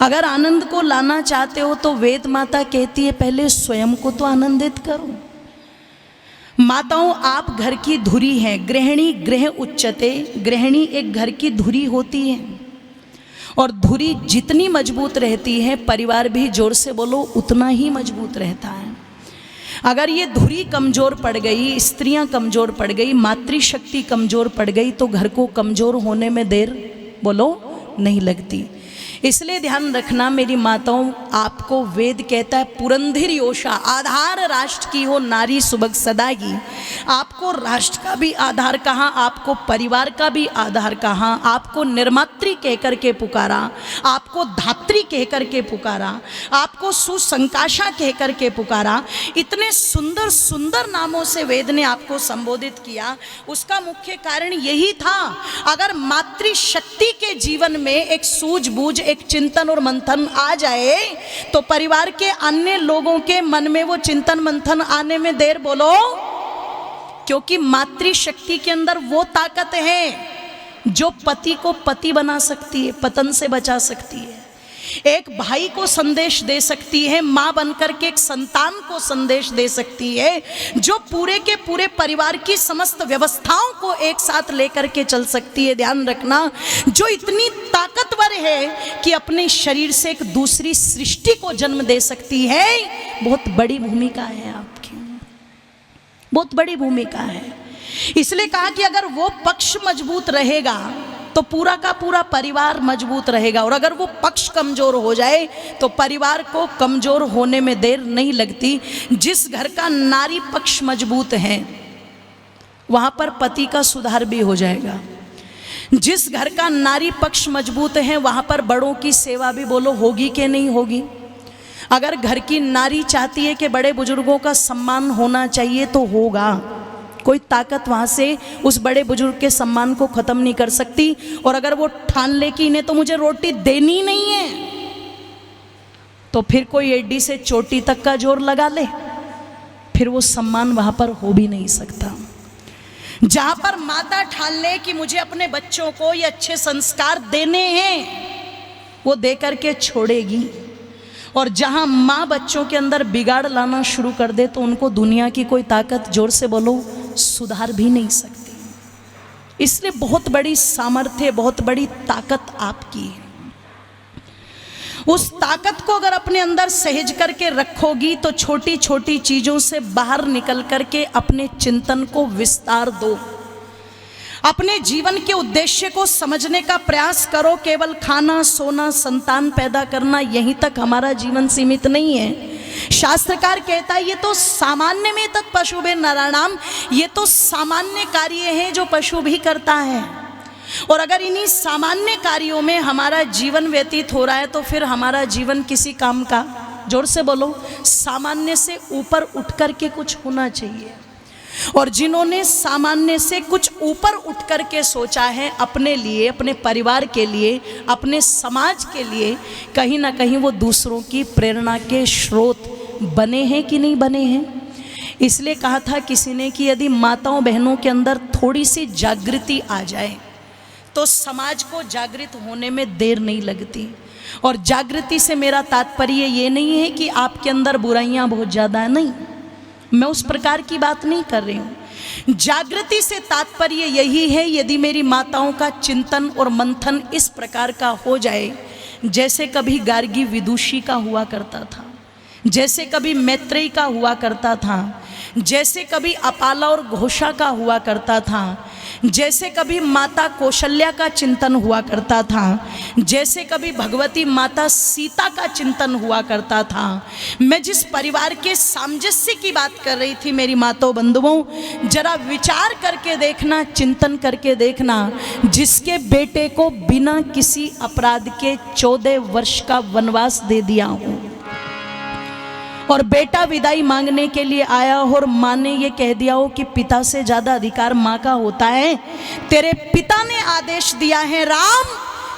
अगर आनंद को लाना चाहते हो तो वेद माता कहती है पहले स्वयं को तो आनंदित करो। माताओं, आप घर की धुरी हैं। गृहिणी गृह उच्चते, गृहिणी एक घर की धुरी होती है, और धुरी जितनी मजबूत रहती है परिवार भी, जोर से बोलो, उतना ही मजबूत रहता है। अगर ये धुरी कमजोर पड़ गई, स्त्रियां कमजोर पड़ गई, मातृशक्ति कमजोर पड़ गई, तो घर को कमजोर होने में देर, बोलो, नहीं लगती। इसलिए ध्यान रखना मेरी माताओं, आपको वेद कहता है पुरंधिर योषा, आधार राष्ट्र की हो नारी सुबह सदा ही। आपको राष्ट्र का भी आधार कहाँ, आपको परिवार का भी आधार कहाँ। आपको निर्मात्री कहकर के पुकारा, आपको धात्री कहकर के पुकारा, आपको सुसंकाशा कहकर के पुकारा। इतने सुंदर सुंदर नामों से वेद ने आपको संबोधित किया। उसका मुख्य कारण यही था, अगर मातृशक्ति के जीवन में एक सूझबूझ, एक चिंतन और मंथन आ जाए तो परिवार के अन्य लोगों के मन में वो चिंतन मंथन आने में देर, बोलो, क्योंकि मातृशक्ति के अंदर वो ताकत है जो पति को पति बना सकती है, पतन से बचा सकती है, एक भाई को संदेश दे सकती है, माँ बनकर के एक संतान को संदेश दे सकती है, जो पूरे के पूरे परिवार की समस्त व्यवस्थाओं को एक साथ लेकर के चल सकती है। ध्यान रखना, जो इतनी ताकतवर है कि अपने शरीर से एक दूसरी सृष्टि को जन्म दे सकती है। बहुत बड़ी भूमिका है आपकी, बहुत बड़ी भूमिका है। इसलिए कहा कि अगर वो पक्ष मजबूत रहेगा तो पूरा का पूरा परिवार मजबूत रहेगा, और अगर वो पक्ष कमजोर हो जाए तो परिवार को कमजोर होने में देर नहीं लगती। जिस घर का नारी पक्ष मजबूत है वहां पर पति का सुधार भी हो जाएगा। जिस घर का नारी पक्ष मजबूत है वहां पर बड़ों की सेवा भी, बोलो, होगी कि नहीं होगी। अगर घर की नारी चाहती है कि बड़े बुजुर्गों का सम्मान होना चाहिए तो होगा। कोई ताकत वहाँ से उस बड़े बुजुर्ग के सम्मान को ख़त्म नहीं कर सकती। और अगर वो ठान ले कि इन्हें तो मुझे रोटी देनी नहीं है, तो फिर कोई एडी से चोटी तक का जोर लगा ले, फिर वो सम्मान वहाँ पर हो भी नहीं सकता। जहाँ पर माता ठान ले कि मुझे अपने बच्चों को ये अच्छे संस्कार देने हैं, वो दे करके छोड़ेगी। और जहाँ माँ बच्चों के अंदर बिगाड़ लाना शुरू कर दे तो उनको दुनिया की कोई ताकत, जोर से बोलो, सुधार भी नहीं सकती। इसलिए बहुत बड़ी सामर्थ्य, बहुत बड़ी ताकत आपकी है। उस ताकत को अगर अपने अंदर सहेज करके रखोगी तो छोटी छोटी चीजों से बाहर निकल करके अपने चिंतन को विस्तार दो, अपने जीवन के उद्देश्य को समझने का प्रयास करो। केवल खाना, सोना, संतान पैदा करना, यहीं तक हमारा जीवन सीमित नहीं है। शास्त्रकार कहता है ये तो सामान्य में तत् पशुभे नराणाम, ये तो सामान्य कार्य हैं जो पशु भी करता है। और अगर इन्हीं सामान्य कार्यों में हमारा जीवन व्यतीत हो रहा है तो फिर हमारा जीवन किसी काम का, जोर से बोलो, सामान्य से ऊपर उठ कर के कुछ होना चाहिए। और जिन्होंने सामान्य से कुछ ऊपर उठ कर के सोचा है अपने लिए, अपने परिवार के लिए, अपने समाज के लिए, कहीं ना कहीं वो दूसरों की प्रेरणा के स्रोत बने हैं कि नहीं बने हैं। इसलिए कहा था किसी ने कि यदि माताओं बहनों के अंदर थोड़ी सी जागृति आ जाए तो समाज को जागृत होने में देर नहीं लगती। और जागृति से मेरा तात्पर्य ये नहीं है कि आपके अंदर बुराइयां बहुत ज़्यादा है, नहीं, मैं उस प्रकार की बात नहीं कर रही हूँ। जागृति से तात्पर्य यही है यदि मेरी माताओं का चिंतन और मंथन इस प्रकार का हो जाए जैसे कभी गार्गी विदुषी का हुआ करता था, जैसे कभी मैत्रेयी का हुआ करता था, जैसे कभी अपाला और घोषा का हुआ करता था, जैसे कभी माता कौशल्या का चिंतन हुआ करता था, जैसे कभी भगवती माता सीता का चिंतन हुआ करता था। मैं जिस परिवार के सामंजस्य की बात कर रही थी मेरी माताओं बंधुओं, जरा विचार करके देखना, चिंतन करके देखना, जिसके बेटे को बिना किसी अपराध के 14 वर्ष का वनवास दे दिया हूँ और बेटा विदाई मांगने के लिए आया और माँ ने ये कह दिया हो कि पिता से ज़्यादा अधिकार माँ का होता है, तेरे पिता ने आदेश दिया है राम,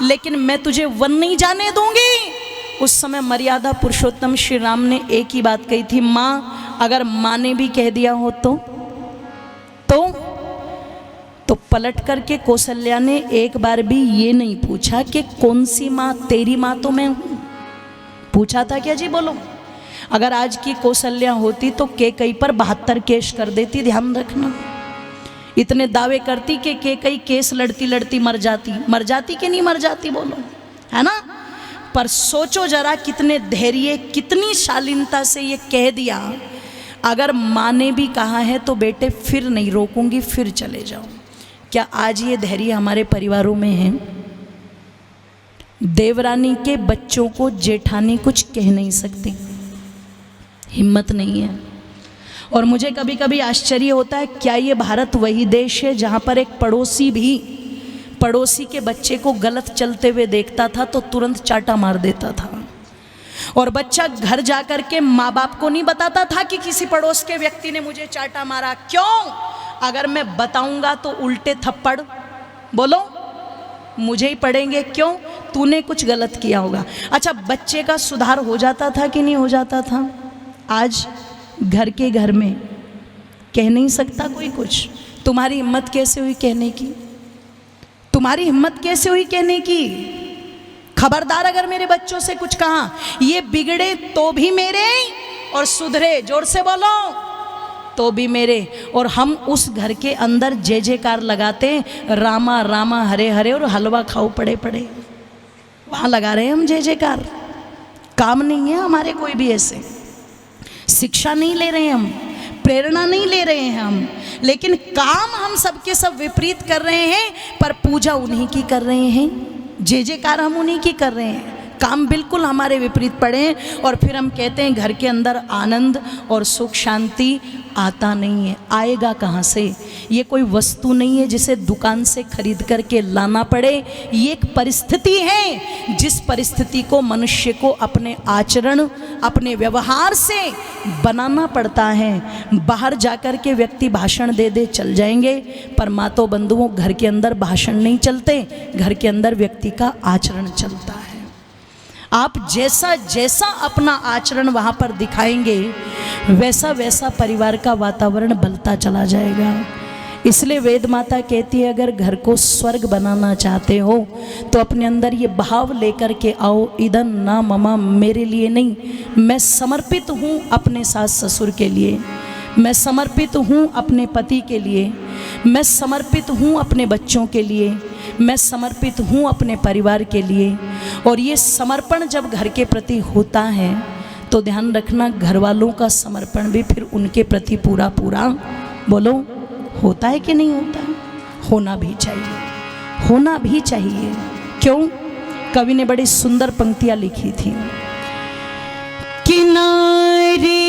लेकिन मैं तुझे वन नहीं जाने दूंगी। उस समय मर्यादा पुरुषोत्तम श्री राम ने एक ही बात कही थी, माँ अगर माँ ने भी कह दिया हो तो पलट करके कौशल्या ने एक बार भी ये नहीं पूछा कि कौन सी माँ, तेरी माँ तो मैं हूँ, पूछा था क्या जी? बोलो। अगर आज की कौशल्या होती तो केकई पर 72 केस कर देती, ध्यान रखना। इतने दावे करती कि केकई केस लड़ती लड़ती मर जाती कि नहीं मर जाती? बोलो, है ना। पर सोचो जरा, कितने धैर्य, कितनी शालीनता से ये कह दिया। अगर माँ ने भी कहा है तो बेटे फिर नहीं रोकूंगी, फिर चले जाओ। क्या आज ये धैर्य हमारे परिवारों में है? देवरानी के बच्चों को जेठानी कुछ कह नहीं सकती, हिम्मत नहीं है। और मुझे कभी कभी आश्चर्य होता है, क्या ये भारत वही देश है जहाँ पर एक पड़ोसी भी पड़ोसी के बच्चे को गलत चलते हुए देखता था तो तुरंत चाटा मार देता था, और बच्चा घर जाकर के माँ बाप को नहीं बताता था कि किसी पड़ोस के व्यक्ति ने मुझे चाटा मारा। क्यों? अगर मैं बताऊंगा तो उल्टे थप्पड़, बोलो, मुझे ही पड़ेंगे। क्यों? तूने कुछ गलत किया होगा। अच्छा, बच्चे का सुधार हो जाता था कि नहीं हो जाता था? आज घर के घर में कह नहीं सकता कोई कुछ। तुम्हारी हिम्मत कैसे हुई कहने की? तुम्हारी हिम्मत कैसे हुई कहने की? खबरदार अगर मेरे बच्चों से कुछ कहा, ये बिगड़े तो भी मेरे और सुधरे, जोर से बोलो, तो भी मेरे। और हम उस घर के अंदर जय जयकार लगाते, रामा रामा हरे हरे और हलवा खाओ पड़े पड़े, वहाँ लगा रहे हैं हम जय जयकार। काम नहीं है हमारे कोई भी ऐसे, शिक्षा नहीं ले रहे हैं हम, प्रेरणा नहीं ले रहे हैं हम, लेकिन काम हम सबके सब विपरीत कर रहे हैं। पर पूजा उन्हीं की कर रहे हैं, जय जयकार हम उन्हीं की कर रहे हैं, काम बिल्कुल हमारे विपरीत पड़े हैं। और फिर हम कहते हैं घर के अंदर आनंद और सुख शांति आता नहीं है। आएगा कहाँ से? ये कोई वस्तु नहीं है जिसे दुकान से खरीद करके लाना पड़े। ये एक परिस्थिति है, जिस परिस्थिति को मनुष्य को अपने आचरण, अपने व्यवहार से बनाना पड़ता है। बाहर जाकर के व्यक्ति भाषण दे दे चल जाएंगे, पर मातो बंधुओं, घर के अंदर भाषण नहीं चलते, घर के अंदर व्यक्ति का आचरण चलता है। आप जैसा जैसा अपना आचरण वहाँ पर दिखाएंगे, वैसा वैसा परिवार का वातावरण बनता चला जाएगा। इसलिए वेद माता कहती है, अगर घर को स्वर्ग बनाना चाहते हो तो अपने अंदर ये भाव लेकर के आओ, इदं न मम, मेरे लिए नहीं, मैं समर्पित हूँ अपने सास ससुर के लिए, मैं समर्पित हूँ अपने पति के लिए, मैं समर्पित हूँ अपने बच्चों के लिए, मैं समर्पित हूँ अपने परिवार के लिए। और ये समर्पण जब घर के प्रति होता है तो ध्यान रखना, घर वालों का समर्पण भी फिर उनके प्रति पूरा पूरा, बोलो, होता है कि नहीं होता है? होना भी चाहिए, होना भी चाहिए। क्यों? कवि ने बड़ी सुंदर पंक्तियां लिखी थी। किनारे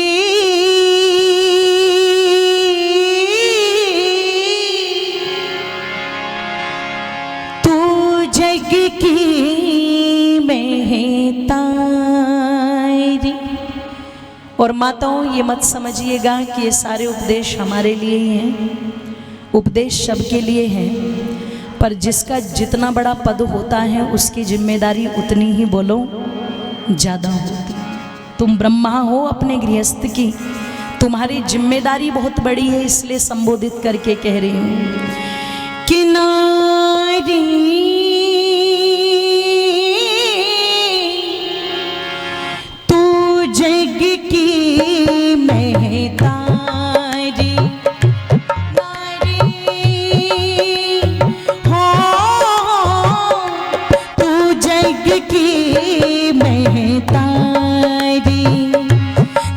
जग की महतारी। और माताओं, ये मत समझिएगा कि ये सारे उपदेश हमारे लिए ही हैं, उपदेश सबके लिए हैं, पर जिसका जितना बड़ा पद होता है उसकी जिम्मेदारी उतनी ही, बोलो, ज़्यादा होती है। तुम ब्रह्मा हो अपने गृहस्थ की, तुम्हारी जिम्मेदारी बहुत बड़ी है, इसलिए संबोधित करके कह रही हूँ। किनारी जग की महतारी, नारी हो तू जग की महतारी,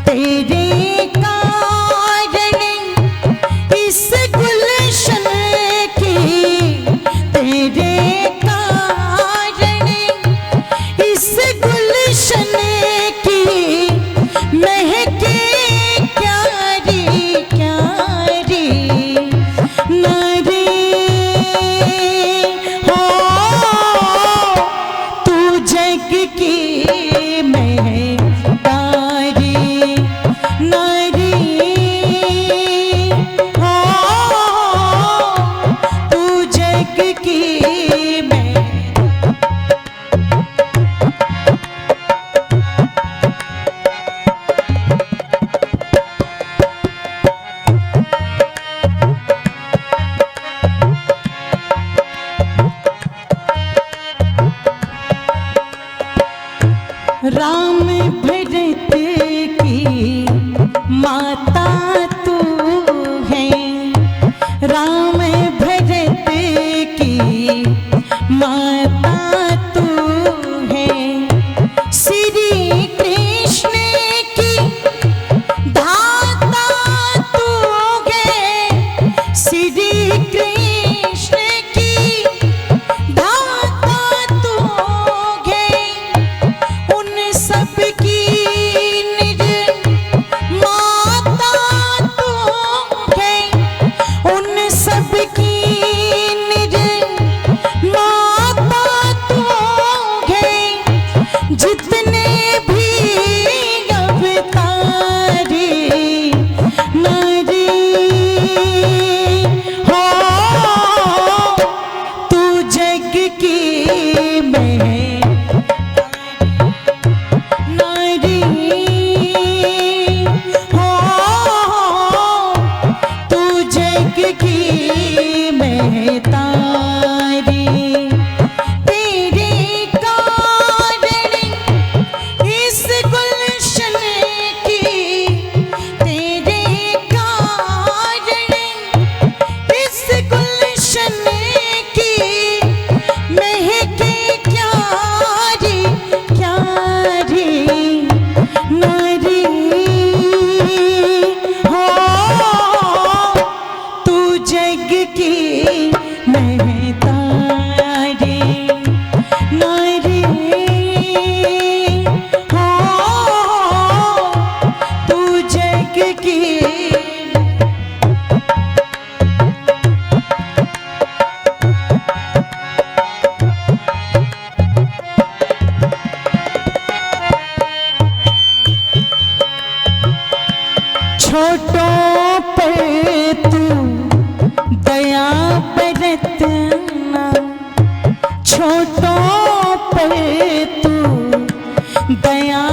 तेरे कारण इस गुलशन की, तेरे कारण इस गुलशन महके क्यारी क्यारी, नारी हो तू जग की महतारी, नारी हो तू जग की राम भरत की माता तू है, राम भरत की माता तू है, श्री कृष्ण की धाता तू है, श्री कृष्ण की धाता तू है, उन सब की निज माता तू है, उन सब की निज माता तू है, जितने भी अवतारी नारी हो, तू जग की मैं नारी हो, तू जग की मैं तारी, तेरे कारण इस गुलशन की, तेरे कारण इस गुलशन की महके क्यारी क्यारी नारी हो, तू जग की मैं तारी नारी हो, तू जग की। छोटों पे तू दया बरतना, छोटों पे तू दया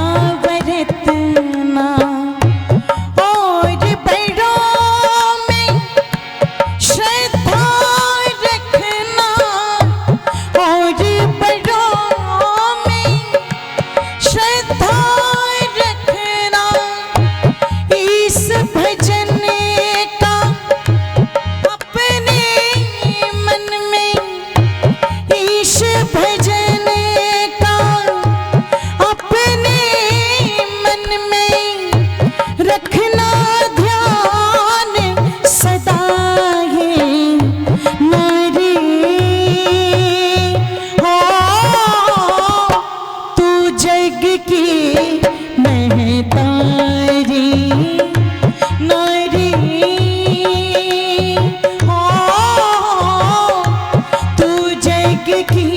बरतना, और बड़ों में श्रद्धा रखना, और बड़ों में श्रद्धा रखना, इस भजन का अपने मन में, इस भजन का अपने मन में रखना ध्यान सदा ही नारी हो, तू जग की मैं तारी नारी हो, तू जग की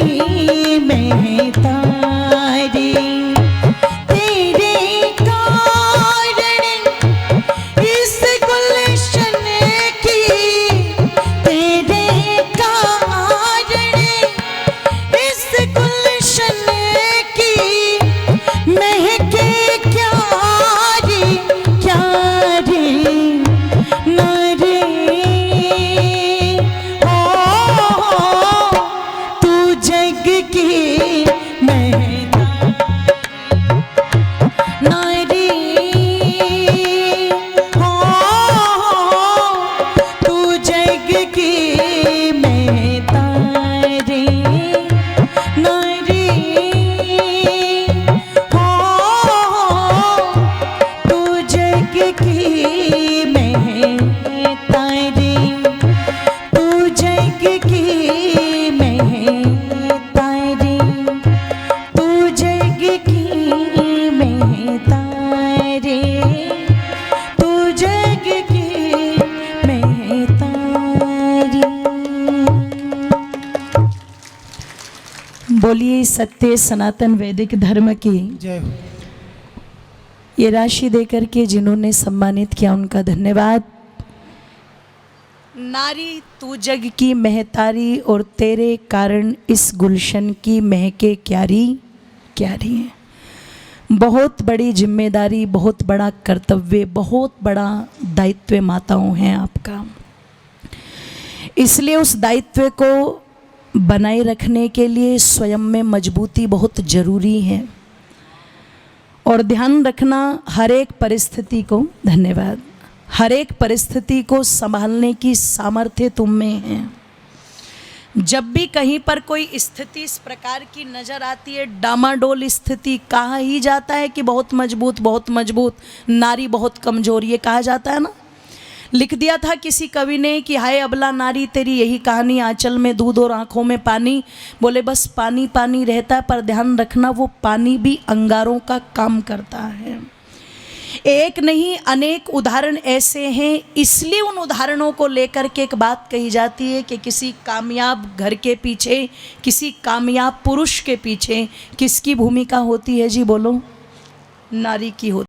मैं तारी, तेरे कारण इस गुलशन की, तेरे कारण इस गुलशन की महके क्यारी क्यारी नारी हो, तू जग की मैं नारी हो, तू जग की मैं तारी नारी हो, तू जग की मैं तारी, तू जग की मैं तारी, तू जग की मैं तारी, तू जग की मैं तारी। बोलिए सत्य सनातन वैदिक धर्म की जय हो। ये राशि देकर के जिन्होंने सम्मानित किया उनका धन्यवाद। नारी तू जग की महतारी, और तेरे कारण इस गुलशन की महके क्यारी क्यारी है। बहुत बड़ी जिम्मेदारी, बहुत बड़ा कर्तव्य, बहुत बड़ा दायित्व माताओं हैं आपका। इसलिए उस दायित्व को बनाए रखने के लिए स्वयं में मजबूती बहुत ज़रूरी है। और ध्यान रखना हर एक परिस्थिति को, धन्यवाद, हर एक परिस्थिति को संभालने की सामर्थ्य तुम में है। जब भी कहीं पर कोई स्थिति इस प्रकार की नजर आती है, डामाडोल स्थिति, कहा ही जाता है कि बहुत मजबूत, नारी बहुत कमजोर, ये कहा जाता है ना। लिख दिया था किसी कवि ने कि हाय अबला नारी तेरी यही कहानी, आंचल में दूध और आंखों में पानी। बोले बस पानी पानी रहता है, पर ध्यान रखना वो पानी भी अंगारों का काम करता है। एक नहीं अनेक उदाहरण ऐसे हैं, इसलिए उन उदाहरणों को लेकर के एक बात कही जाती है कि किसी कामयाब घर के पीछे, किसी कामयाब पुरुष के पीछे किसकी भूमिका होती है जी, बोलो, नारी की होती।